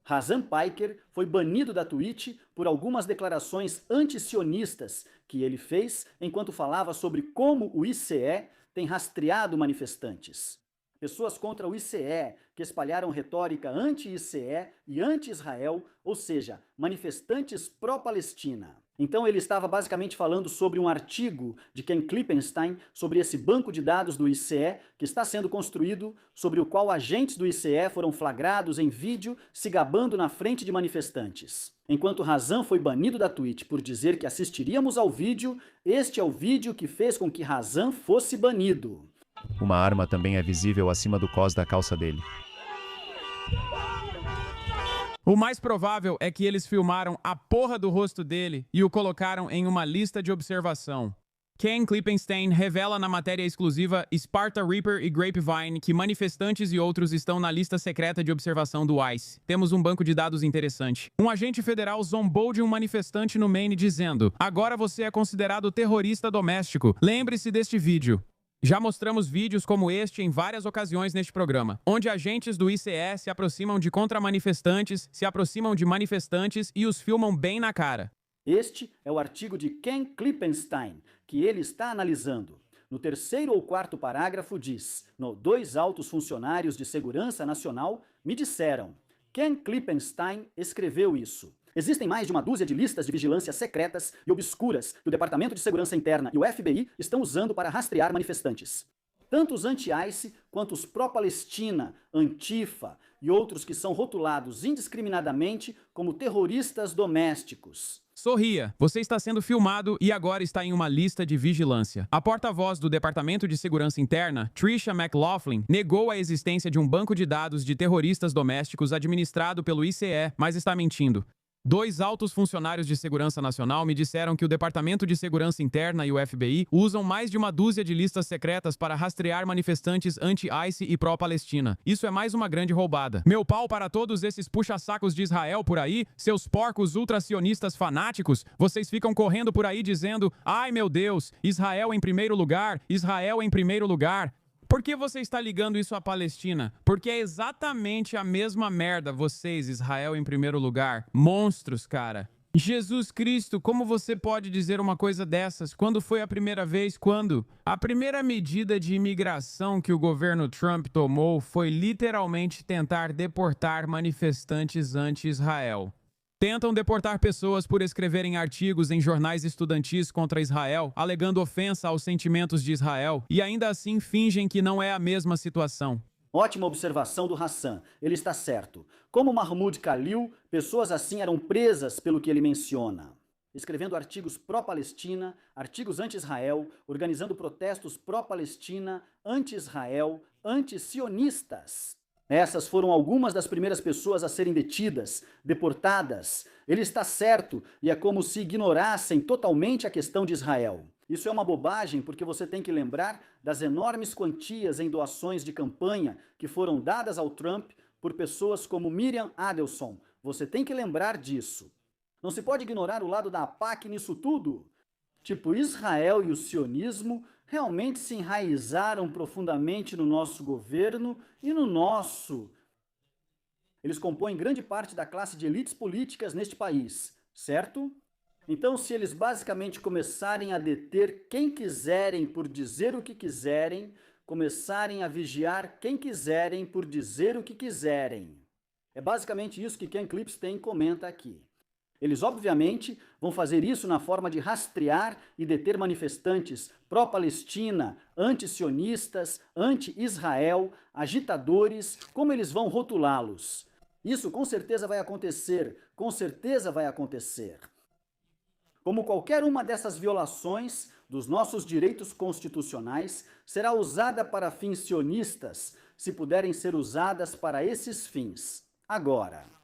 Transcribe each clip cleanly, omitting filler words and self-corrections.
Razan Piker foi banido da Twitch por algumas declarações anti-sionistas que ele fez enquanto falava sobre como o ICE tem rastreado manifestantes. Pessoas contra o ICE que espalharam retórica anti-ICE e anti-Israel, ou seja, manifestantes pró-Palestina. Então ele estava basicamente falando sobre um artigo de Ken Klippenstein sobre esse banco de dados do ICE que está sendo construído, sobre o qual agentes do ICE foram flagrados em vídeo se gabando na frente de manifestantes. Enquanto Razan foi banido da Twitch por dizer que assistiríamos ao vídeo, este é o vídeo que fez com que Razan fosse banido. Uma arma também é visível acima do cós da calça dele. O mais provável é que eles filmaram a porra do rosto dele e o colocaram em uma lista de observação. Ken Klippenstein revela na matéria exclusiva Sparta Reaper e Grapevine que manifestantes e outros estão na lista secreta de observação do ICE. Temos um banco de dados interessante. Um agente federal zombou de um manifestante no Maine dizendo: "Agora você é considerado terrorista doméstico. Lembre-se deste vídeo." Já mostramos vídeos como este em várias ocasiões neste programa, onde agentes do ICE se aproximam de contra-manifestantes, se aproximam de manifestantes e os filmam bem na cara. Este é o artigo de Ken Klippenstein, que ele está analisando. No terceiro ou quarto parágrafo diz: dois altos funcionários de segurança nacional me disseram. Ken Klippenstein escreveu isso. Existem mais de uma dúzia de listas de vigilância secretas e obscuras que o Departamento de Segurança Interna e o FBI estão usando para rastrear manifestantes. Tanto os anti-ICE quanto os pró-Palestina, Antifa e outros que são rotulados indiscriminadamente como terroristas domésticos. Sorria, você está sendo filmado e agora está em uma lista de vigilância. A porta-voz do Departamento de Segurança Interna, Tricia McLaughlin, negou a existência de um banco de dados de terroristas domésticos administrado pelo ICE, mas está mentindo. Dois altos funcionários de segurança nacional me disseram que o Departamento de Segurança Interna e o FBI usam mais de uma dúzia de listas secretas para rastrear manifestantes anti-ICE e pró-Palestina. Isso é mais uma grande roubada. Meu pau para todos esses puxa-sacos de Israel por aí, seus porcos ultracionistas fanáticos. Vocês ficam correndo por aí dizendo: "Ai meu Deus, Israel em primeiro lugar, Israel em primeiro lugar." Por que você está ligando isso à Palestina? Porque é exatamente a mesma merda, vocês, Israel em primeiro lugar. Monstros, cara. Jesus Cristo, como você pode dizer uma coisa dessas? Quando foi a primeira vez? Quando? A primeira medida de imigração que o governo Trump tomou foi literalmente tentar deportar manifestantes anti-Israel. Tentam deportar pessoas por escreverem artigos em jornais estudantis contra Israel, alegando ofensa aos sentimentos de Israel, e ainda assim fingem que não é a mesma situação. Ótima observação do Hassan, ele está certo. Como Mahmoud Khalil, pessoas assim eram presas pelo que ele menciona. Escrevendo artigos pró-Palestina, artigos anti-Israel, organizando protestos pró-Palestina, anti-Israel, anti-sionistas. Essas foram algumas das primeiras pessoas a serem detidas, deportadas. Ele está certo, e é como se ignorassem totalmente a questão de Israel. Isso é uma bobagem porque você tem que lembrar das enormes quantias em doações de campanha que foram dadas ao Trump por pessoas como Miriam Adelson. Você tem que lembrar disso. Não se pode ignorar o lado da AIPAC nisso tudo. Tipo, Israel e o sionismo realmente se enraizaram profundamente no nosso governo e no nosso. Eles compõem grande parte da classe de elites políticas neste país, certo? Então, se eles basicamente começarem a deter quem quiserem por dizer o que quiserem, começarem a vigiar quem quiserem por dizer o que quiserem. É basicamente isso que Ken Klippenstein comenta aqui. Eles, obviamente, vão fazer isso na forma de rastrear e deter manifestantes pró-Palestina, anti-sionistas, anti-Israel, agitadores, como eles vão rotulá-los. Isso com certeza vai acontecer, com certeza vai acontecer. Como qualquer uma dessas violações dos nossos direitos constitucionais, será usada para fins sionistas, se puderem ser usadas para esses fins. Agora,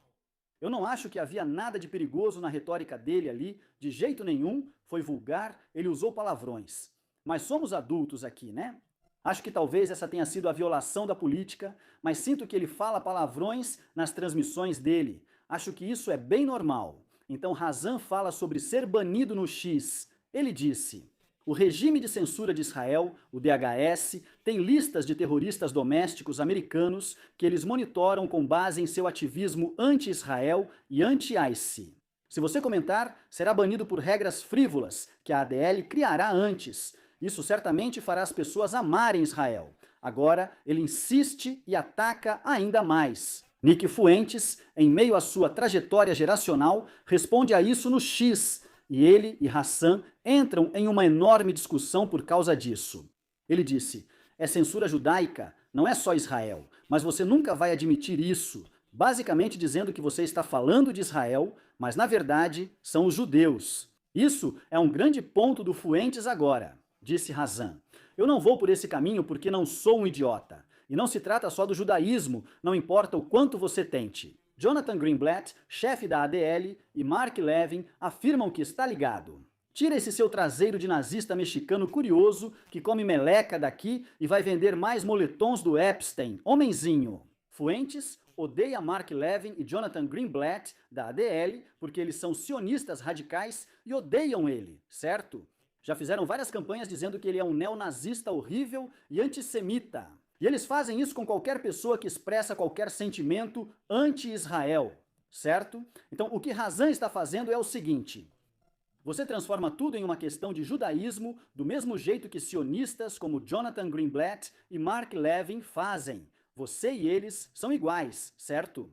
eu não acho que havia nada de perigoso na retórica dele ali, de jeito nenhum, foi vulgar, ele usou palavrões. Mas somos adultos aqui, né? Acho que talvez essa tenha sido a violação da política, mas sinto que ele fala palavrões nas transmissões dele. Acho que isso é bem normal. Então Razan fala sobre ser banido no X. Ele disse: O regime de censura de Israel, o DHS, tem listas de terroristas domésticos americanos que eles monitoram com base em seu ativismo anti-Israel e anti-ICE. Se você comentar, será banido por regras frívolas que a ADL criará antes. Isso certamente fará as pessoas amarem Israel. Agora, ele insiste e ataca ainda mais. Nick Fuentes, em meio à sua trajetória geracional, responde a isso no X, e ele e Hassan entram em uma enorme discussão por causa disso. Ele disse: é censura judaica, não é só Israel, mas você nunca vai admitir isso, basicamente dizendo que você está falando de Israel, mas na verdade são os judeus. Isso é um grande ponto do Fuentes agora, disse Hassan. Eu não vou por esse caminho porque não sou um idiota. E não se trata só do judaísmo, não importa o quanto você tente. Jonathan Greenblatt, chefe da ADL, e Mark Levin afirmam que está ligado. Tira esse seu traseiro de nazista mexicano curioso que come meleca daqui e vai vender mais moletons do Epstein, homenzinho. Fuentes odeia Mark Levin e Jonathan Greenblatt, da ADL, porque eles são sionistas radicais e odeiam ele, certo? Já fizeram várias campanhas dizendo que ele é um neonazista horrível e antissemita. E eles fazem isso com qualquer pessoa que expressa qualquer sentimento anti-Israel, certo? Então, o que Hassan está fazendo é o seguinte: você transforma tudo em uma questão de judaísmo do mesmo jeito que sionistas como Jonathan Greenblatt e Mark Levin fazem. Você e eles são iguais, certo?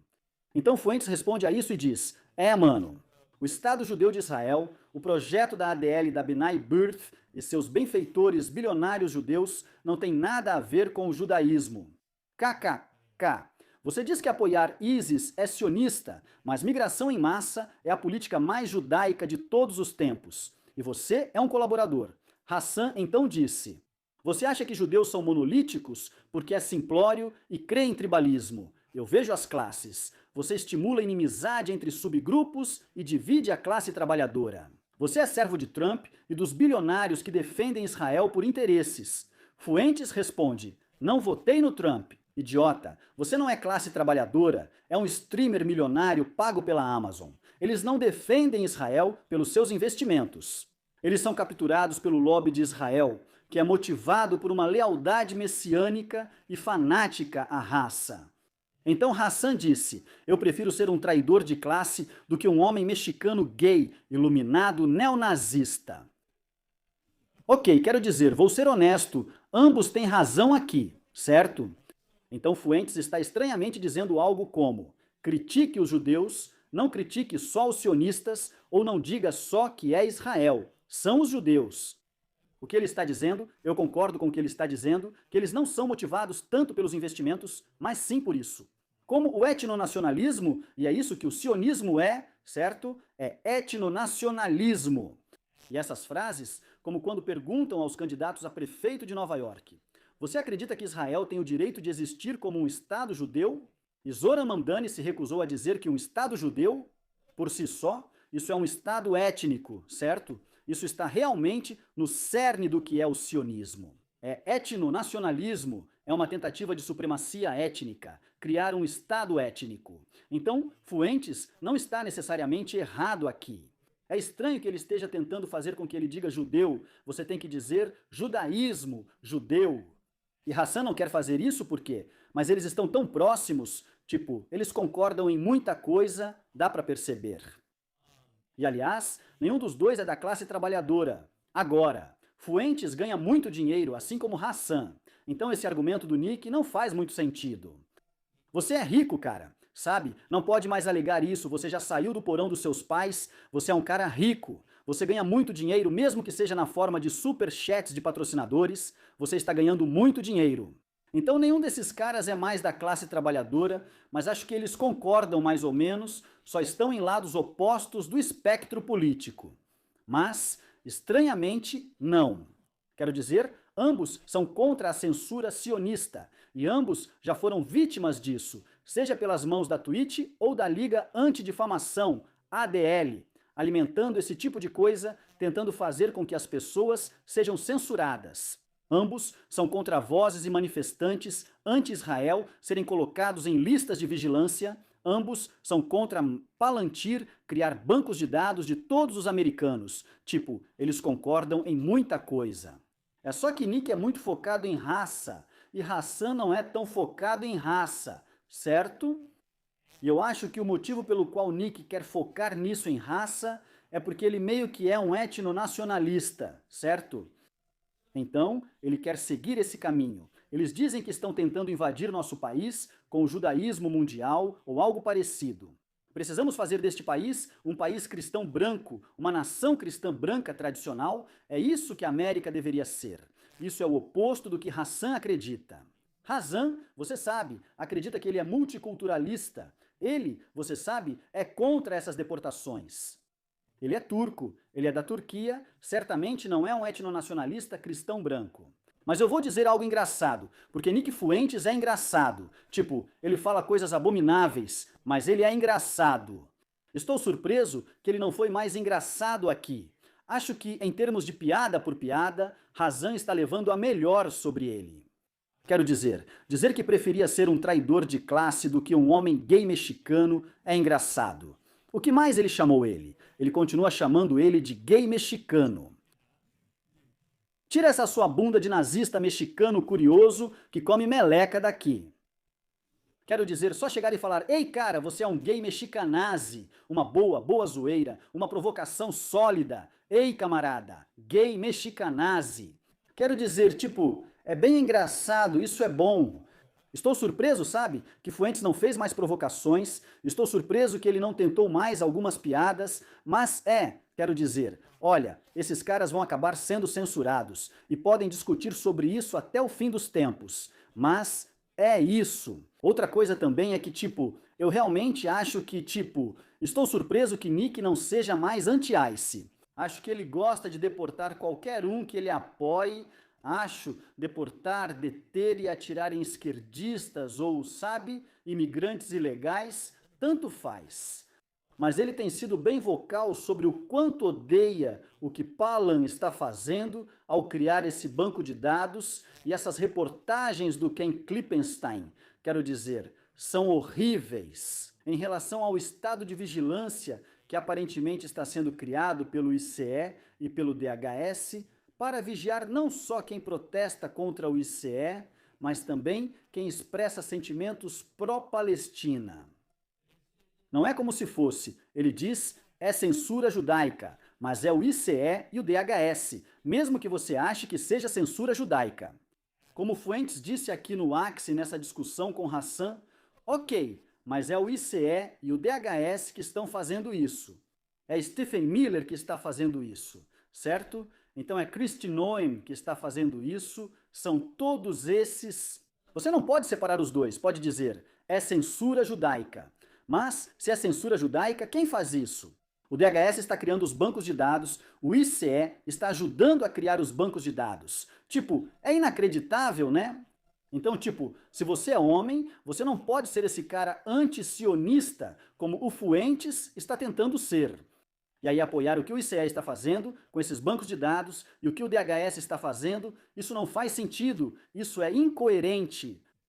Então Fuentes responde a isso e diz: mano, o Estado Judeu de Israel, o projeto da ADL da B'nai B'rith e seus benfeitores bilionários judeus não tem nada a ver com o judaísmo. KKK. Você diz que apoiar ISIS é sionista, mas migração em massa é a política mais judaica de todos os tempos. E você é um colaborador. Hassan então disse: você acha que judeus são monolíticos porque é simplório e crê em tribalismo? Eu vejo as classes. Você estimula a inimizade entre subgrupos e divide a classe trabalhadora. Você é servo de Trump e dos bilionários que defendem Israel por interesses. Fuentes responde: não votei no Trump. Idiota, você não é classe trabalhadora, é um streamer milionário pago pela Amazon. Eles não defendem Israel pelos seus investimentos. Eles são capturados pelo lobby de Israel, que é motivado por uma lealdade messiânica e fanática à raça. Então Hassan disse: eu prefiro ser um traidor de classe do que um homem mexicano gay, iluminado neonazista. Ok, quero dizer, vou ser honesto, ambos têm razão aqui, certo? Então Fuentes está estranhamente dizendo algo como: critique os judeus, não critique só os sionistas, ou não diga só que é Israel, são os judeus. O que ele está dizendo, eu concordo com o que ele está dizendo, que eles não são motivados tanto pelos investimentos, mas sim por isso. Como o etnonacionalismo, e é isso que o sionismo é, certo? É etnonacionalismo. E essas frases, como quando perguntam aos candidatos a prefeito de Nova York: você acredita que Israel tem o direito de existir como um Estado judeu? E Zoran Mamdani se recusou a dizer que um Estado judeu, por si só, isso é um Estado étnico, certo? Isso está realmente no cerne do que é o sionismo. Etnonacionalismo é uma tentativa de supremacia étnica, criar um Estado étnico. Então, Fuentes não está necessariamente errado aqui. É estranho que ele esteja tentando fazer com que ele diga judeu, você tem que dizer judaísmo, judeu. E Hassan não quer fazer isso por quê? Mas eles estão tão próximos, tipo, eles concordam em muita coisa, dá para perceber. E aliás, nenhum dos dois é da classe trabalhadora. Agora, Fuentes ganha muito dinheiro, assim como Hassan. Então esse argumento do Nick não faz muito sentido. Você é rico, cara, sabe? Não pode mais alegar isso, você já saiu do porão dos seus pais, você é um cara rico. Você ganha muito dinheiro, mesmo que seja na forma de superchats de patrocinadores, você está ganhando muito dinheiro. Então nenhum desses caras é mais da classe trabalhadora, mas acho que eles concordam mais ou menos, só estão em lados opostos do espectro político. Mas, estranhamente, não. Quero dizer, ambos são contra a censura sionista, e ambos já foram vítimas disso, seja pelas mãos da Twitch ou da Liga Antidifamação, ADL, alimentando esse tipo de coisa, tentando fazer com que as pessoas sejam censuradas. Ambos são contra vozes e manifestantes anti-Israel serem colocados em listas de vigilância, Ambos são contra Palantir criar bancos de dados de todos os americanos. Tipo, eles concordam em muita coisa. É só que Nick é muito focado em raça, e Hassan não é tão focado em raça, certo? E eu acho que o motivo pelo qual Nick quer focar nisso em raça é porque ele meio que é um etnonacionalista, certo? Então, ele quer seguir esse caminho. Eles dizem que estão tentando invadir nosso país com o judaísmo mundial ou algo parecido. Precisamos fazer deste país um país cristão branco, uma nação cristã branca tradicional. É isso que a América deveria ser. Isso é o oposto do que Hassan acredita. Hassan, você sabe, acredita que ele é multiculturalista. Ele, você sabe, é contra essas deportações. Ele é turco, ele é da Turquia, certamente não é um etnonacionalista cristão branco. Mas eu vou dizer algo engraçado, porque Nick Fuentes é engraçado. Tipo, ele fala coisas abomináveis, mas ele é engraçado. Estou surpreso que ele não foi mais engraçado aqui. Acho que, em termos de piada por piada, Hassan está levando a melhor sobre ele. Quero dizer que preferia ser um traidor de classe do que um homem gay mexicano é engraçado. O que mais ele chamou ele? Ele continua chamando ele de gay mexicano. Tira essa sua bunda de nazista mexicano curioso que come meleca daqui. Quero dizer, só chegar e falar, ei cara, você é um gay mexicanazi, uma boa zoeira, uma provocação sólida. Ei camarada, gay mexicanazi. Quero dizer, tipo, é bem engraçado, isso é bom. Estou surpreso, sabe, que Fuentes não fez mais provocações, estou surpreso que ele não tentou mais algumas piadas, mas quero dizer, olha, esses caras vão acabar sendo censurados e podem discutir sobre isso até o fim dos tempos, mas é isso. Outra coisa também é que, tipo, eu realmente acho que, tipo, estou surpreso que Nick não seja mais anti-ICE. Acho que ele gosta de deportar qualquer um que ele apoie. Acho deportar, deter e atirar em esquerdistas ou, sabe, imigrantes ilegais, tanto faz. Mas ele tem sido bem vocal sobre o quanto odeia o que Palan está fazendo ao criar esse banco de dados e essas reportagens do Ken Klippenstein, quero dizer, são horríveis. Em relação ao estado de vigilância que aparentemente está sendo criado pelo ICE e pelo DHS, para vigiar não só quem protesta contra o ICE, mas também quem expressa sentimentos pró-Palestina. Não é como se fosse, ele diz, é censura judaica, mas é o ICE e o DHS, mesmo que você ache que seja censura judaica. Como Fuentes disse aqui no Axe nessa discussão com Hassan, ok, mas é o ICE e o DHS que estão fazendo isso. É Stephen Miller que está fazendo isso, certo? Então é Kristi Noem que está fazendo isso, são todos esses. Você não pode separar os dois, pode dizer, é censura judaica. Mas, se é censura judaica, quem faz isso? O DHS está criando os bancos de dados, o ICE está ajudando a criar os bancos de dados. Tipo, é inacreditável, né? Então, tipo, se você é homem, você não pode ser esse cara anti-sionista como o Fuentes está tentando ser. E aí apoiar o que o ICE está fazendo com esses bancos de dados e o que o DHS está fazendo, isso não faz sentido, isso é incoerente.